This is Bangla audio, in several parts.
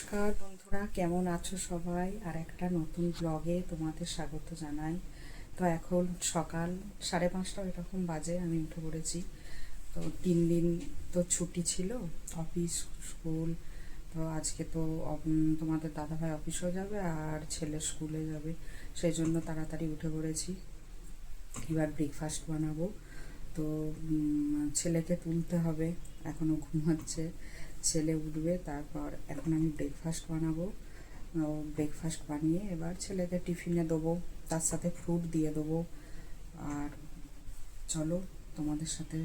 নমস্কার বন্ধুরা, কেমন আছো সবাই? আর একটা নতুন ব্লগে তোমাদের স্বাগত জানাই। তো এখন সকাল 5:30 এরকম বাজে, আমি উঠে পড়েছি। তো 3 দিন তো ছুটি ছিল, অফিস স্কুল। তো আজকে তো তোমাদের দাদাভাই অফিসেও যাবে আর ছেলে স্কুলে যাবে, সেই জন্য তাড়াতাড়ি উঠে পড়েছি। এবার ব্রেকফাস্ট বানাবো। তো ছেলেকে তুলতে হবে, এখনও ঘুমাচ্ছে। ছেলে উঠবে, তারপর এখন আমি ব্রেকফাস্ট বানাবো। ব্রেকফাস্ট বানিয়ে এবার ছেলেকে টিফিনে দেবো, তার সাথে ফ্রুট দিয়ে দেবো। আর চলো, তোমাদের সাথে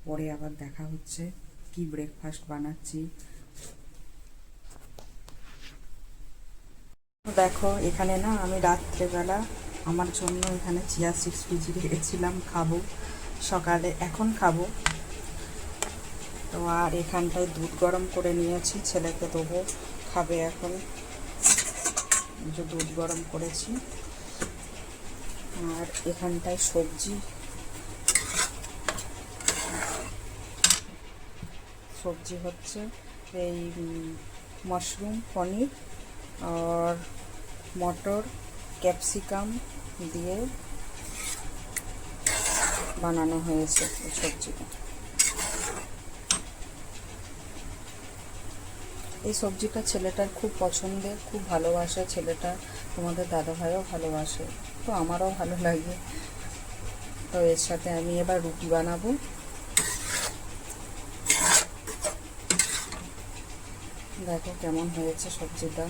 পরে আবার দেখা হচ্ছে কি ব্রেকফাস্ট বানাচ্ছি। দেখো, এখানে না আমি রাত্রেবেলা আমার জন্য এখানে চিয়া সিডস ভিজিয়ে রেখেছিলাম, খাবো সকালে, এখন খাবো। তো আর এখানটায় দুধ গরম করে নিয়েছি, ছেলেকে দেবো, খাবে এখন। যে দুধ গরম করেছি। আর এখানটায় সবজি হচ্ছে এই মাশরুম, পনির আর মটর, ক্যাপসিকাম দিয়ে বানানো হয়েছে এই সবজিটা। এই সবজিটা ছেলেটার খুব পছন্দের, খুব ভালোবাসে ছেলেটা, তোমাদের দাদাভাইও ভালোবাসে, তো আমারও ভালো লাগে। তো এর সাথে আমি এবার রুটি বানাবো। দেখো কেমন হয়েছে সবজিটা,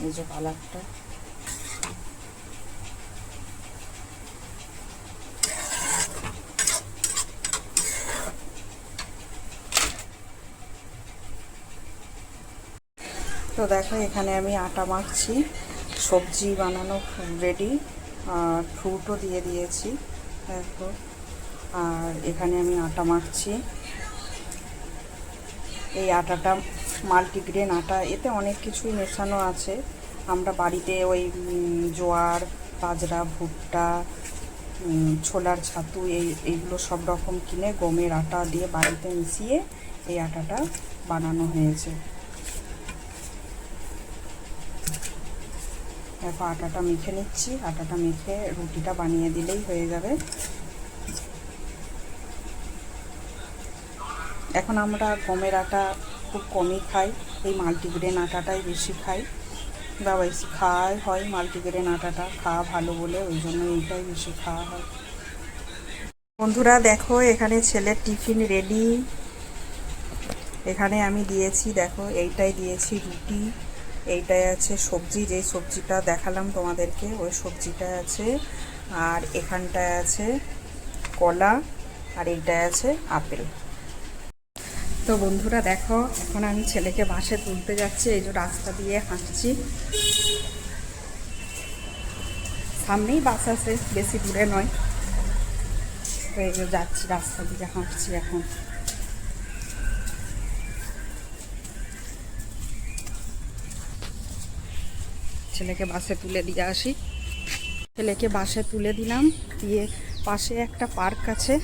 এই যে কালারটা। তো দেখো, এখানে আমি আটা মাখছি, সবজি বানানো রেডি, আর ফ্রুটও দিয়ে দিয়েছি দেখো। আর এখানে আমি আটা মাখছি। এই আটাটা মাল্টিগ্রেন আটা, এতে অনেক কিছুই মেশানো আছে। আমরা বাড়িতে ওই জোয়ার, বাজরা, ভুট্টা, ছোলার ছাতু এইগুলো সব রকম কিনে গমের আটা দিয়ে বাড়িতে মিশিয়ে এই আটাটা বানানো হয়েছে। দেখো, আটাটা মেখে নিচ্ছি, আটাটা মেখে রুটিটা বানিয়ে দিলেই হয়ে যাবে। এখন আমরা গমের আটা খুব কমই খাই, এই মাল্টিগ্রেন আটাটাই বেশি খাই, বা বেশি খাওয়াই হয়। মাল্টিগ্রেন আটাটা খাওয়া ভালো বলে ওই জন্য এইটাই বেশি খাওয়া হয়। বন্ধুরা দেখো, এখানে ছেলের টিফিন রেডি। এখানে আমি দিয়েছি, দেখো এইটাই দিয়েছি রুটি, এইটাই আছে সবজি, যেই সবজিটা দেখালাম তোমাদেরকে ওই সবজিটা আছে। আর এখানটায় আছে কলা, আর এইটায় আছে আপেল। তো বন্ধুরা দেখো, এখন আমি ছেলেকে বাসে তুলতে যাচ্ছি, এই যে রাস্তা দিয়ে হাঁটছি, সামনেই বাস আছে, বেশি দূরে নয়। তো এই যে যাচ্ছি, রাস্তা দিয়ে হাঁটছি এখন। ছেলেকে বাসে তুলে দিয়ে আসি। ছেলেকে বাসে তুলে দিলাম, দিয়ে পাশে একটা পার্ক আছে,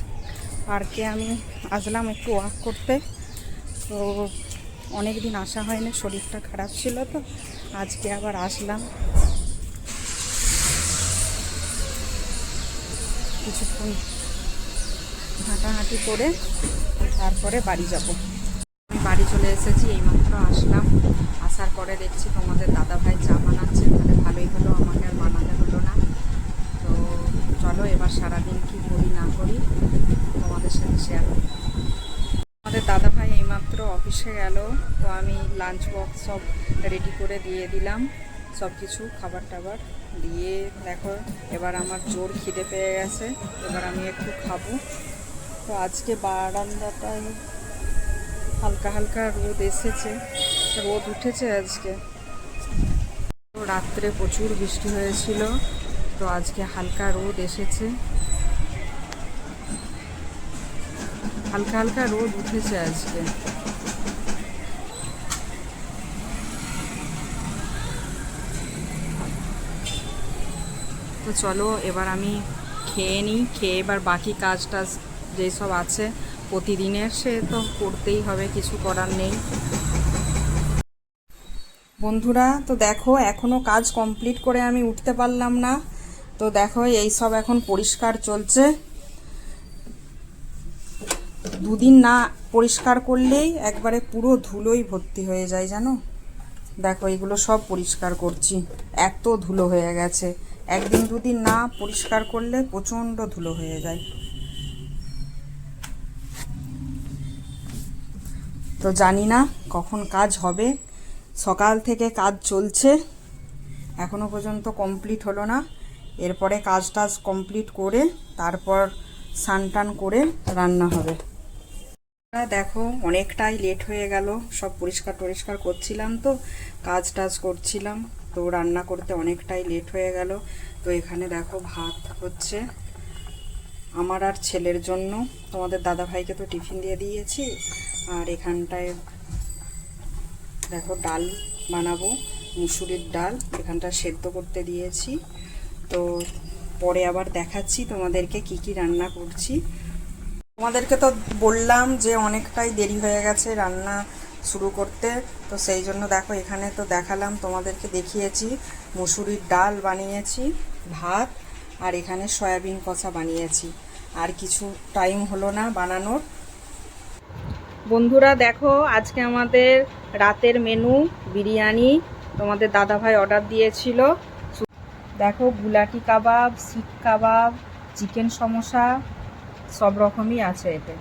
পার্কে আমি আসলাম একটু ওয়াক করতে। তো অনেক দিন আসা হয়নি, শরীরটা খারাপ ছিল, তো আজকে আবার আসলাম। কিছুক্ষণ হাঁটাহাঁটি করে তারপরে বাড়ি যাব। আমি বাড়ি চলে এসেছি, এইমাত্র আসলাম। আসার পরে দেখছি তোমাদের দাদাভাই চা বানাচ্ছে, তাহলে ভালোই হলো, আমাকে আর বানাতে হলো না। তো চলো, এবার সারাদিন কি করি না করি তোমাদের সাথে শেয়ার করি। আমাদের দাদাভাই এইমাত্র অফিসে গেল, তো আমি লাঞ্চ বক্স সব রেডি করে দিয়ে দিলাম, সব কিছু খাবার টাবার দিয়ে। দেখো, এবার আমার জোর খিদে পেয়ে গেছে, এবার আমি একটু খাবো। তো আজকে বারান্দাটায় হালকা হালকা রোদ এসেছে, রোদ উঠেছে আজকে। তো রাত্রে প্রচুর বৃষ্টি হয়েছিল, তো আজকে হালকা রোদ এসেছে, হালকা হালকা রোদ উঠেছে আজকে। তো চলো, এবার আমি খেয়ে নিই, খেয়ে এবার বাকি কাজ টাজ যেসব আছে প্রতিদিনের, সে তো করতেই হবে, কিছু করার নেই। বন্ধুরা তো দেখো এখনও কাজ কমপ্লিট করে আমি উঠতে পারলাম না। তো দেখো এই সব এখন পরিষ্কার চলছে। দুদিন না পরিষ্কার করলেই একবারে পুরো ধুলোই ভর্তি হয়ে যায় জানো। দেখো এগুলো সব পরিষ্কার করছি, এত ধুলো হয়ে গেছে। একদিন দুদিন না পরিষ্কার করলে প্রচণ্ড ধুলো হয়ে যায়। তো জানি না কখন কাজ হবে, সকাল থেকে কাজ চলছে, এখনো পর্যন্ত কমপ্লিট হলো না। এরপরে কাজ টাজ কমপ্লিট করে তারপর স্নান টান করে রান্না হবে। দেখো অনেকটাই লেট হয়ে গেল, সব পরিষ্কার টরিষ্কার করছিলাম, তো কাজ টাজ করছিলাম, তো রান্না করতে অনেকটাই লেট হয়ে গেল। তো এখানে দেখো ভাত হচ্ছে আমার আর ছেলের জন্য, তোমাদের দাদা ভাইকে তো টিফিন দিয়ে দিয়েছি। আর এখানটায় দেখো ডাল বানাবো, মুসুরির ডাল, এখানটা সেদ্ধ করতে দিয়েছি। তো পরে আবার দেখাচ্ছি তোমাদেরকে কি কি রান্না করছি। তোমাদেরকে তো বললাম যে অনেকটাই দেরি হয়ে গেছে রান্না শুরু করতে, তো সেই জন্য দেখো এখানে তো দেখালাম, তোমাদেরকে দেখিয়েছি মুসুরির ডাল বানিয়েছি, ভাত, আর এখানে সয়াবিন কষা বানিয়েছি। আর কিছু টাইম হলো না বানানোর। বন্ধুরা দেখো আজকে আমাদের রাতের মেনু বিরিয়ানি, তোমাদের দাদাভাই অর্ডার দিয়েছিল। দেখো গুলাটি কাবাব, শিক কাবাব, চিকেন সমোসা, সব রকমই আছে এতে।